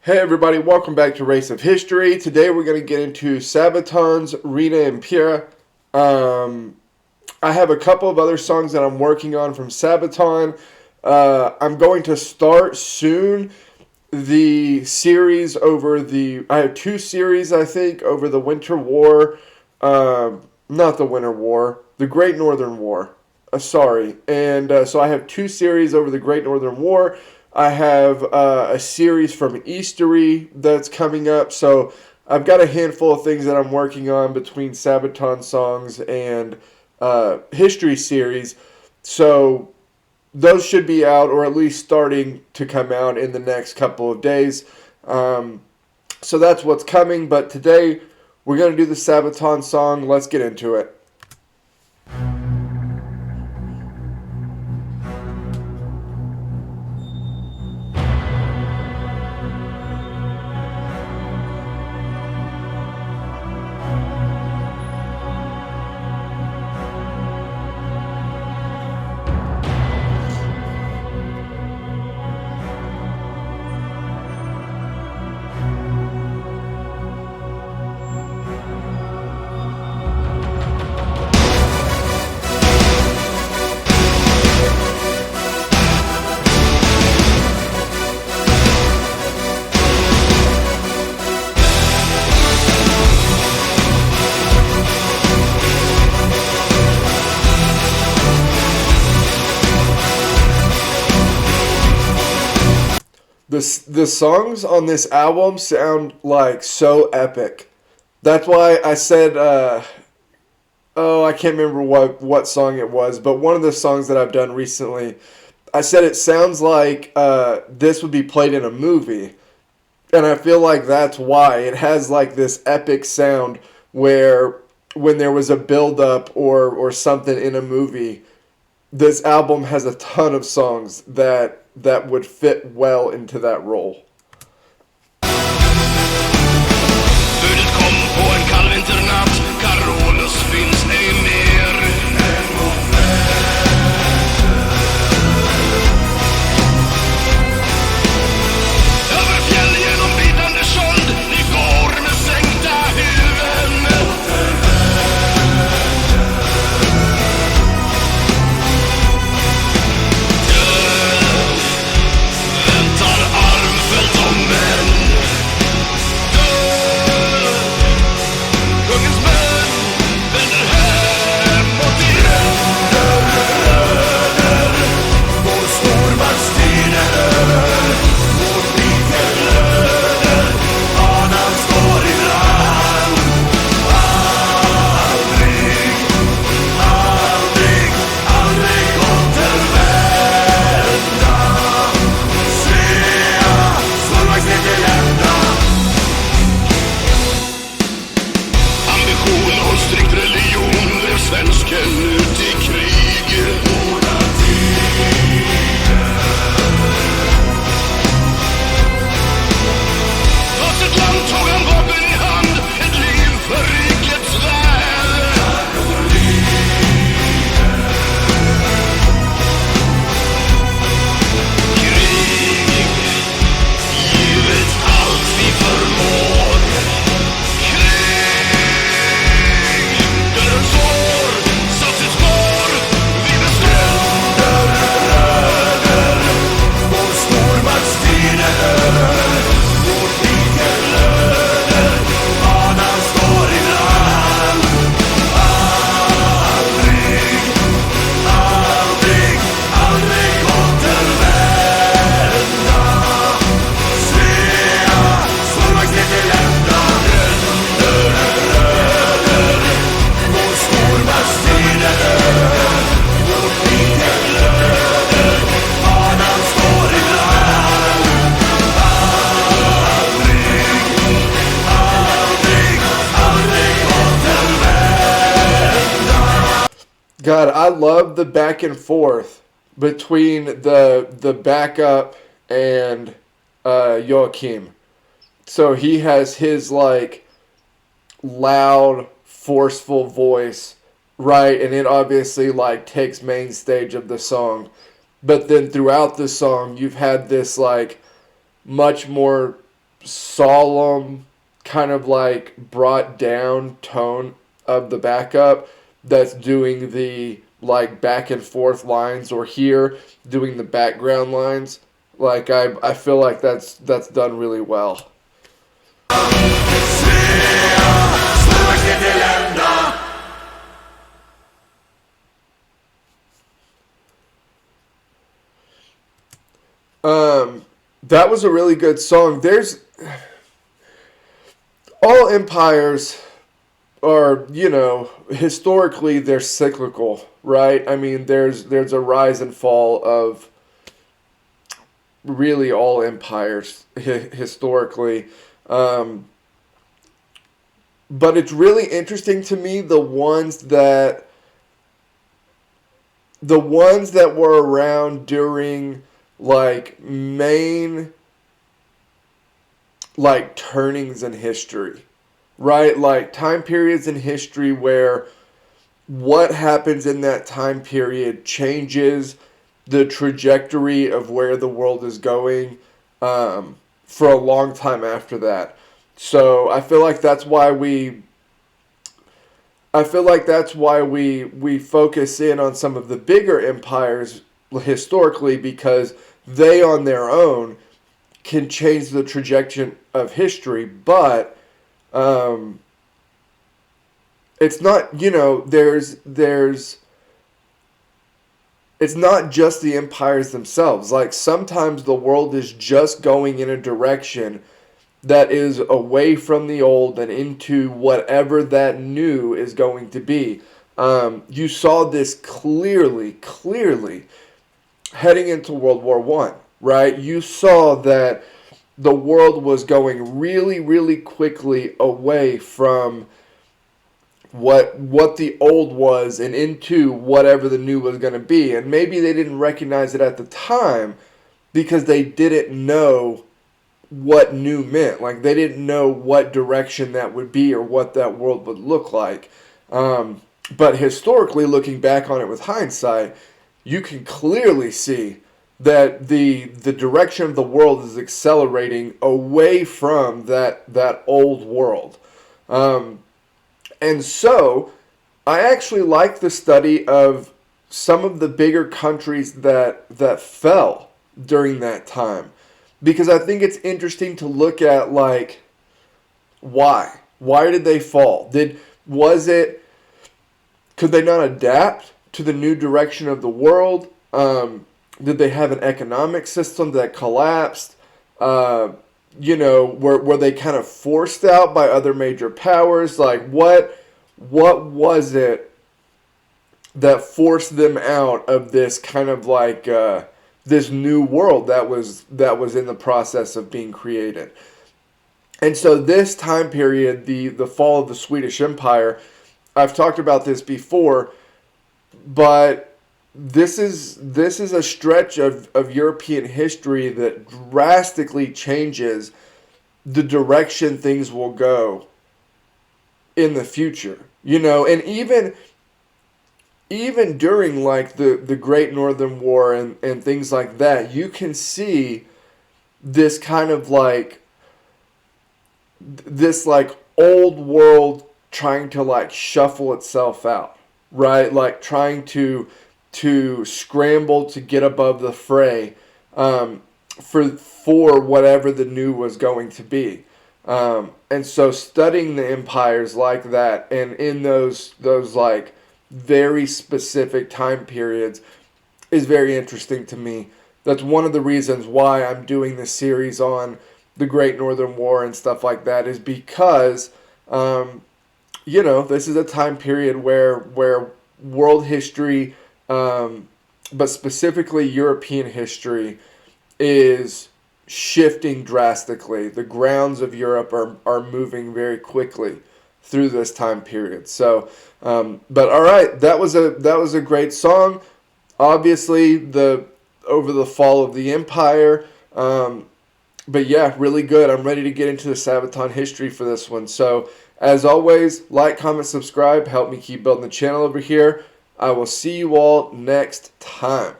Hey everybody, welcome back to Race of History. Today we're going to get into Sabaton's Ruina Imperii. I have a couple of other songs that I'm working on from Sabaton. I'm going to start soon the series I have two series, I think, over the Winter War. Not the Winter War, the Great Northern War. Sorry. And so I have two series over the Great Northern War. I have a series from Eastery that's coming up. So I've got a handful of things that I'm working on between Sabaton songs and history series. So those should be out, or at least starting to come out in the next couple of days. So that's what's coming. But today we're going to do the Sabaton song. Let's get into it. The songs on this album sound like so epic. That's why I said, I can't remember what song it was, but one of the songs that I've done recently, I said it sounds like this would be played in a movie. And I feel like that's why. It has like this epic sound where when there was a build-up or something in a movie, this album has a ton of songs that would fit well into that role. Budet kom på en kall vinternatt. Carolus finns ej mer. Över fjäll genom bitande sköld. Ni går med sänkta huvuden. Väntar armfällt om män. Kungens män vänder hemåt igen. Vår stormaktstid är över. Vårt rike glöder. Fanan står i brand. Aldrig, aldrig, aldrig återvända. Svea, stormaktsedelända. Ambition och strikt religion drev svensken ut i krig. Båda tider. Trots ett land tog han vapen i hand. Ett liv för rikets väl. Krig, givet allt vi förmår. Krig, dödens år, satt sitt spår. Vi bestämmer röder. Vår stormaktstid är över. Vårt rike glöder. Fanan står i brand. Aldrig, aldrig, aldrig återvända. Svea, stormaktsedelända. Röder, vår stormaktstid är över. Vårt rike glöder. Fanan står i brand. Aldrig, aldrig, aldrig återvända. God, I love the back and forth between the backup and Joachim. So he has his like loud, forceful voice, right? And it obviously like takes main stage of the song. But then throughout the song, you've had this like much more solemn, kind of like brought down tone of the backup that's doing the like back and forth lines, or here doing the background lines. Like I feel like that's done really well. That was a really good song. There's all empires are, historically they're cyclical, right? I mean, there's a rise and fall of really all empires historically. Um, but it's really interesting to me the ones that were around during like main like turnings in history, right? Like time periods in history where what happens in that time period changes the trajectory of where the world is going for a long time after that. So I feel like that's why we focus in on some of the bigger empires historically, because they on their own can change the trajectory of history, but it's not, it's not just the empires themselves. Like sometimes the world is just going in a direction that is away from the old and into whatever that new is going to be. You saw this clearly heading into World War One, right? You saw that the world was going really quickly away from what the old was and into whatever the new was going to be. And maybe they didn't recognize it at the time because they didn't know what new meant. Like they didn't know what direction that would be or what that world would look like. But historically, looking back on it with hindsight, you can clearly see that the direction of the world is accelerating away from that old world. And so, I actually like the study of some of the bigger countries that fell during that time, because I think it's interesting to look at like why did they fall? Could they not adapt to the new direction of the world? Did they have an economic system that collapsed? Were they kind of forced out by other major powers? Like what was it that forced them out of this kind of like this new world that was in the process of being created? And so this time period, the fall of the Swedish Empire, I've talked about this before, but this is a stretch of European history that drastically changes the direction things will go in the future. And even during like the Great Northern War and things like that, you can see this kind of like this like old world trying to like shuffle itself out, right? Like trying to scramble to get above the fray for whatever the new was going to be. And so studying the empires like that and in those like very specific time periods is very interesting to me. That's one of the reasons why I'm doing this series on the Great Northern War and stuff like that, is because this is a time period where world history, but specifically European history, is shifting drastically. The grounds of Europe are moving very quickly through this time period. So, but all right, that was a great song. Obviously, over the fall of the empire. But yeah, really good. I'm ready to get into the Sabaton history for this one. So, as always, like, comment, subscribe. Help me keep building the channel over here. I will see you all next time.